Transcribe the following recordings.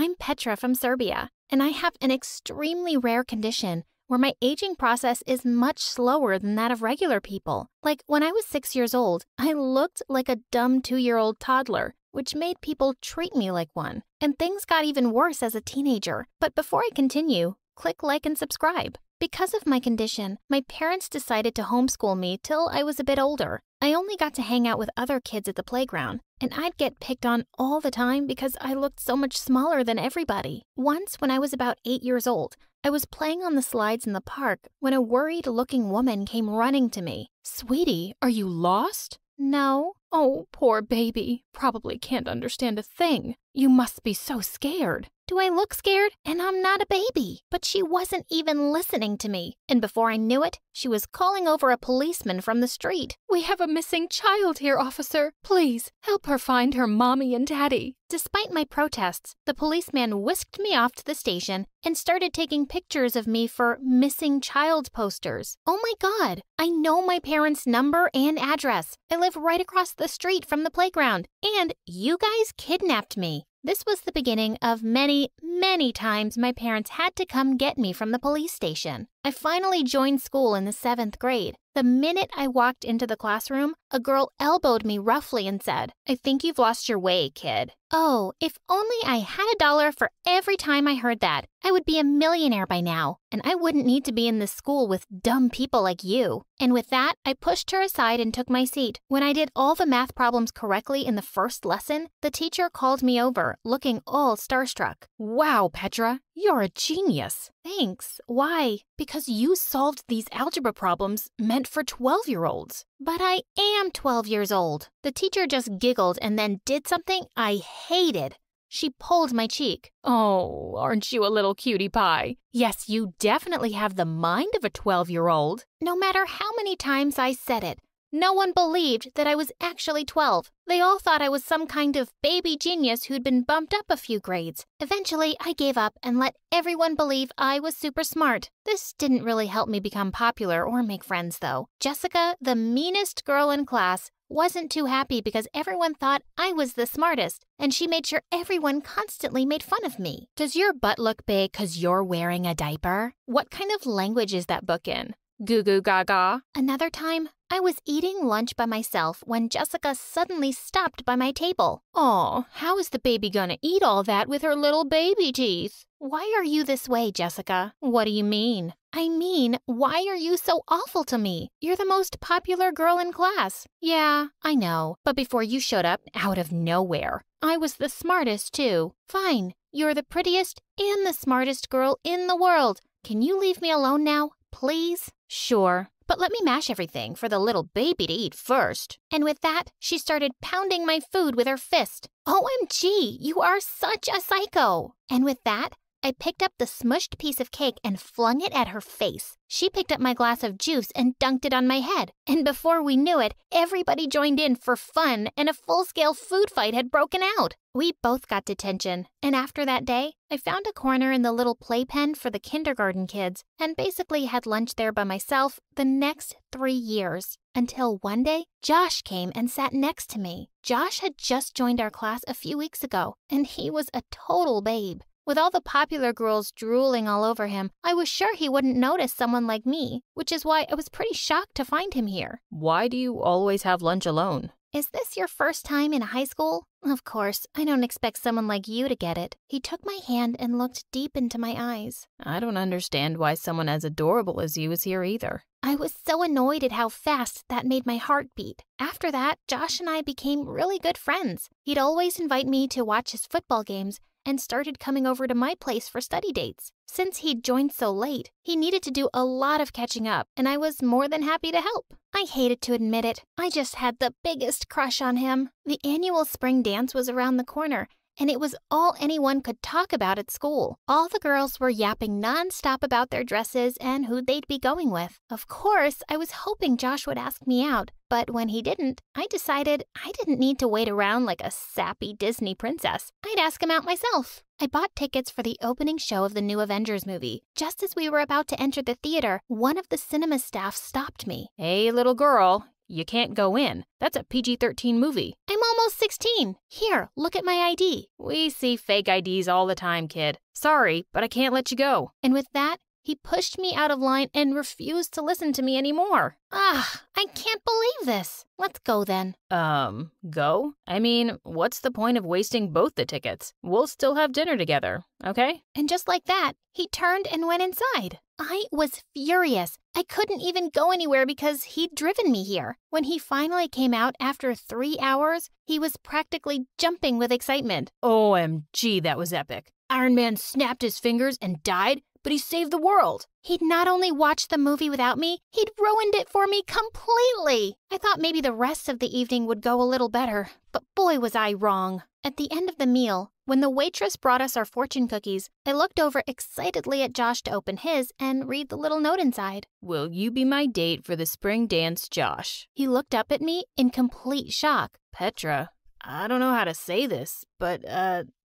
I'm Petra from Serbia, and I have an extremely rare condition where my aging process is much slower than that of regular people. Like when I was 6 years old, I looked like a dumb 2-year-old toddler, which made people treat me like one. And things got even worse as a teenager. But before I continue, click like and subscribe. Because of my condition, my parents decided to homeschool me till I was a bit older. I only got to hang out with other kids at the playground, and I'd get picked on all the time because I looked so much smaller than everybody. Once, when I was about 8 years old, I was playing on the slides in the park when a worried-looking woman came running to me. Sweetie, are you lost? No. Oh, poor baby. Probably can't understand a thing. You must be so scared. Do I look scared? And I'm not a baby. But she wasn't even listening to me. And before I knew it, she was calling over a policeman from the street. We have a missing child here, officer. Please, help her find her mommy and daddy. Despite my protests, the policeman whisked me off to the station and started taking pictures of me for missing child posters. Oh my God, I know my parents' number and address. I live right across the street from the playground, and you guys kidnapped me. This was the beginning of many, many times my parents had to come get me from the police station. I finally joined school in the 7th grade. The minute I walked into the classroom, a girl elbowed me roughly and said, "I think you've lost your way, kid." Oh, if only I had $1 for every time I heard that. I would be a millionaire by now, and I wouldn't need to be in this school with dumb people like you. And with that, I pushed her aside and took my seat. When I did all the math problems correctly in the first lesson, the teacher called me over, looking all starstruck. Wow, Petra, you're a genius. Thanks. Why? Because you solved these algebra problems meant for 12-year-olds. But I am 12 years old. The teacher just giggled and then did something I hated. She pulled my cheek. Oh, aren't you a little cutie pie? Yes, you definitely have the mind of a 12-year-old. No matter how many times I said it, no one believed that I was actually 12. They all thought I was some kind of baby genius who'd been bumped up a few grades. Eventually, I gave up and let everyone believe I was super smart. This didn't really help me become popular or make friends, though. Jessica, the meanest girl in class, wasn't too happy because everyone thought I was the smartest, and she made sure everyone constantly made fun of me. Does your butt look big 'cause you're wearing a diaper? What kind of language is that book in? Goo goo gaga. Another time, I was eating lunch by myself when Jessica suddenly stopped by my table. Aw, how is the baby gonna eat all that with her little baby teeth? Why are you this way, Jessica? What do you mean? I mean, why are you so awful to me? You're the most popular girl in class. Yeah, I know. But before you showed up out of nowhere, I was the smartest too. Fine, you're the prettiest and the smartest girl in the world. Can you leave me alone now, please? Sure, but let me mash everything for the little baby to eat first. And with that, she started pounding my food with her fist. OMG, you are such a psycho. And with that, I picked up the smushed piece of cake and flung it at her face. She picked up my glass of juice and dunked it on my head. And before we knew it, everybody joined in for fun and a full-scale food fight had broken out. We both got detention. And after that day, I found a corner in the little playpen for the kindergarten kids and basically had lunch there by myself the next 3 years. Until one day, Josh came and sat next to me. Josh had just joined our class a few weeks ago, and he was a total babe. With all the popular girls drooling all over him, I was sure he wouldn't notice someone like me, which is why I was pretty shocked to find him here. Why do you always have lunch alone? Is this your first time in high school? Of course, I don't expect someone like you to get it. He took my hand and looked deep into my eyes. I don't understand why someone as adorable as you is here either. I was so annoyed at how fast that made my heart beat. After that, Josh and I became really good friends. He'd always invite me to watch his football games and started coming over to my place for study dates. Since he'd joined so late, he needed to do a lot of catching up, and I was more than happy to help. I hated to admit it. I just had the biggest crush on him. The annual spring dance was around the corner, and it was all anyone could talk about at school. All the girls were yapping nonstop about their dresses and who they'd be going with. Of course, I was hoping Josh would ask me out, but when he didn't, I decided I didn't need to wait around like a sappy Disney princess. I'd ask him out myself. I bought tickets for the opening show of the new Avengers movie. Just as we were about to enter the theater, one of the cinema staff stopped me. Hey, little girl. You can't go in. That's a PG-13 movie. I'm almost 16. Here, look at my ID. We see fake IDs all the time, kid. Sorry, but I can't let you go. And with that, he pushed me out of line and refused to listen to me anymore. I can't believe this. Let's go then. Go? I mean, what's the point of wasting both the tickets? We'll still have dinner together, okay? And just like that, he turned and went inside. I was furious. I couldn't even go anywhere because he'd driven me here. When he finally came out after 3 hours, he was practically jumping with excitement. OMG, that was epic. Iron Man snapped his fingers and died, but he saved the world. He'd not only watched the movie without me, he'd ruined it for me completely. I thought maybe the rest of the evening would go a little better, but boy was I wrong. At the end of the meal, when the waitress brought us our fortune cookies, I looked over excitedly at Josh to open his and read the little note inside. Will you be my date for the spring dance, Josh? He looked up at me in complete shock. Petra, I don't know how to say this, but,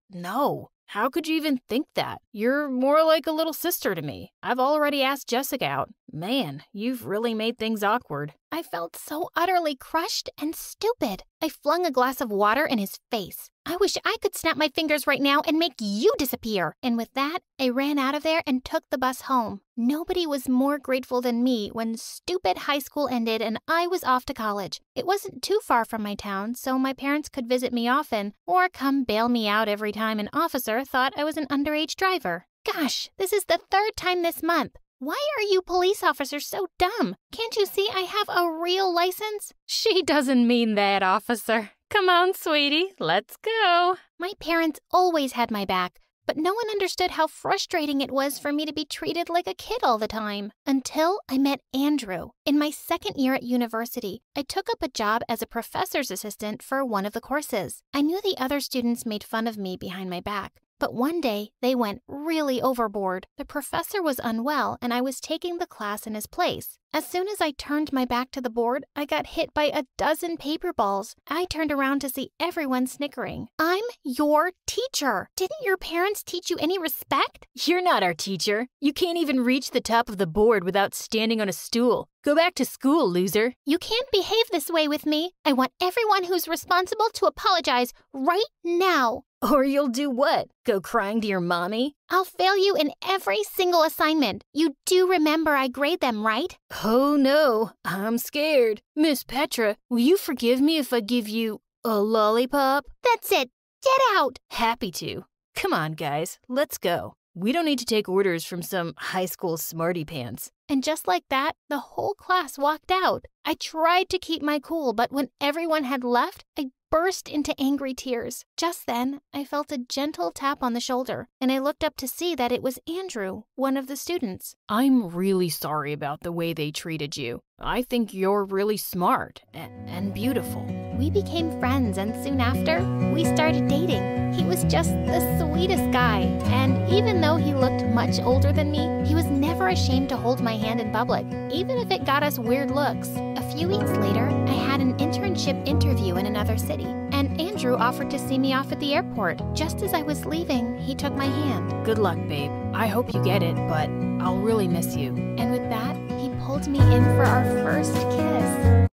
no. How could you even think that? You're more like a little sister to me. I've already asked Jessica out. Man, you've really made things awkward. I felt so utterly crushed and stupid. I flung a glass of water in his face. I wish I could snap my fingers right now and make you disappear. And with that, I ran out of there and took the bus home. Nobody was more grateful than me when stupid high school ended and I was off to college. It wasn't too far from my town, so my parents could visit me often or come bail me out every time an officer thought I was an underage driver. Gosh, this is the 3rd time this month. Why are you police officers so dumb? Can't you see I have a real license? She doesn't mean that, officer. Come on, sweetie, let's go. My parents always had my back, but no one understood how frustrating it was for me to be treated like a kid all the time. Until I met Andrew. In my 2nd year at university, I took up a job as a professor's assistant for one of the courses. I knew the other students made fun of me behind my back. But one day, they went really overboard. The professor was unwell, and I was taking the class in his place. As soon as I turned my back to the board, I got hit by a dozen paper balls. I turned around to see everyone snickering. I'm your teacher. Didn't your parents teach you any respect? You're not our teacher. You can't even reach the top of the board without standing on a stool. Go back to school, loser. You can't behave this way with me. I want everyone who's responsible to apologize right now. Or you'll do what? Go crying to your mommy? I'll fail you in every single assignment. You do remember I grade them, right? Oh no, I'm scared. Miss Petra, will you forgive me if I give you a lollipop? That's it. Get out. Happy to. Come on, guys, let's go. We don't need to take orders from some high school smarty pants. And just like that, the whole class walked out. I tried to keep my cool, but when everyone had left, I burst into angry tears. Just then, I felt a gentle tap on the shoulder, and I looked up to see that it was Andrew, one of the students. I'm really sorry about the way they treated you. I think you're really smart and beautiful. We became friends, and soon after, we started dating. He was just the sweetest guy, and even though he looked much older than me, he was never ashamed to hold my hand in public, even if it got us weird looks. A few weeks later, I had an internship interview in another city, and Andrew offered to see me off at the airport. Just as I was leaving, he took my hand. Good luck, babe. I hope you get it, but I'll really miss you. And with that, he pulled me in for our first kiss.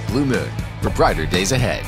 Blue Moon, for brighter days ahead.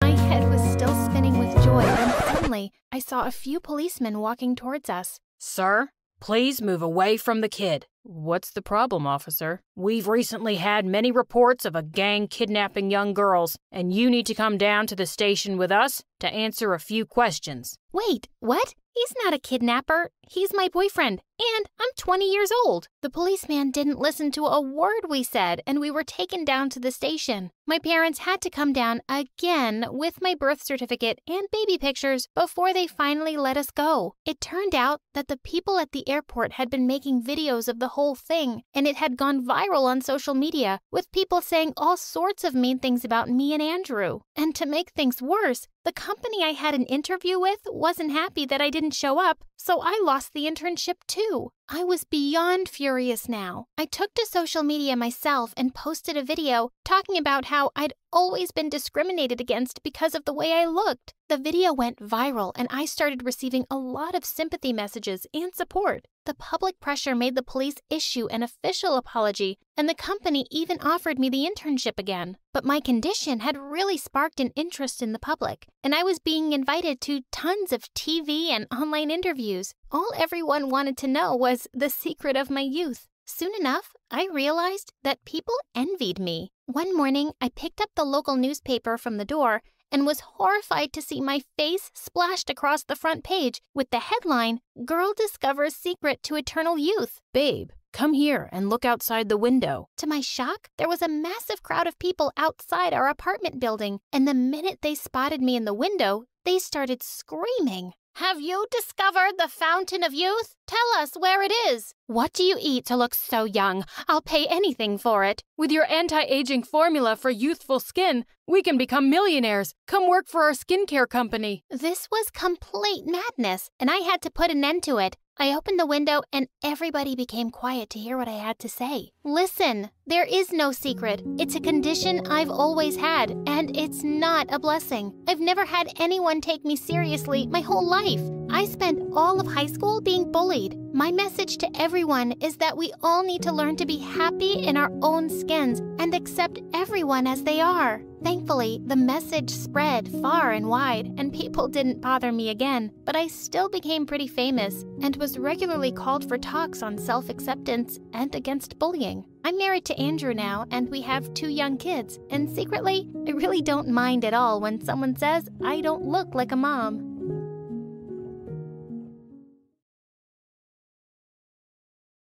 My head was still spinning with joy when suddenly I saw a few policemen walking towards us. Sir, please move away from the kid. What's the problem, officer? We've recently had many reports of a gang kidnapping young girls, and you need to come down to the station with us to answer a few questions. Wait, what? He's not a kidnapper. He's my boyfriend, and I'm 20 years old. The policeman didn't listen to a word we said, and we were taken down to the station. My parents had to come down again with my birth certificate and baby pictures before they finally let us go. It turned out that the people at the airport had been making videos of the whole thing, and it had gone viral on social media, with people saying all sorts of mean things about me and Andrew. And to make things worse, the company I had an interview with wasn't happy that I didn't show up, so I lost the internship too. I was beyond furious now. I took to social media myself and posted a video talking about how I'd always been discriminated against because of the way I looked. The video went viral and I started receiving a lot of sympathy messages and support. The public pressure made the police issue an official apology, and the company even offered me the internship again. But my condition had really sparked an interest in the public, and I was being invited to tons of TV and online interviews. All everyone wanted to know was the secret of my youth. Soon enough, I realized that people envied me. One morning, I picked up the local newspaper from the door and was horrified to see my face splashed across the front page with the headline, "Girl Discovers Secret to Eternal Youth." Babe, come here and look outside the window. To my shock, there was a massive crowd of people outside our apartment building, and the minute they spotted me in the window, they started screaming. "Have you discovered the fountain of youth? Tell us where it is. What do you eat to look so young? I'll pay anything for it." With your anti-aging formula for youthful skin, we can become millionaires. Come work for our skincare company. This was complete madness, and I had to put an end to it. I opened the window and everybody became quiet to hear what I had to say. Listen, there is no secret. It's a condition I've always had, and it's not a blessing. I've never had anyone take me seriously my whole life. I spent all of high school being bullied. My message to everyone is that we all need to learn to be happy in our own skins and accept everyone as they are. Thankfully, the message spread far and wide, and people didn't bother me again, but I still became pretty famous and was regularly called for talks on self-acceptance and against bullying. I'm married to Andrew now, and we have 2 young kids, and secretly, I really don't mind at all when someone says I don't look like a mom.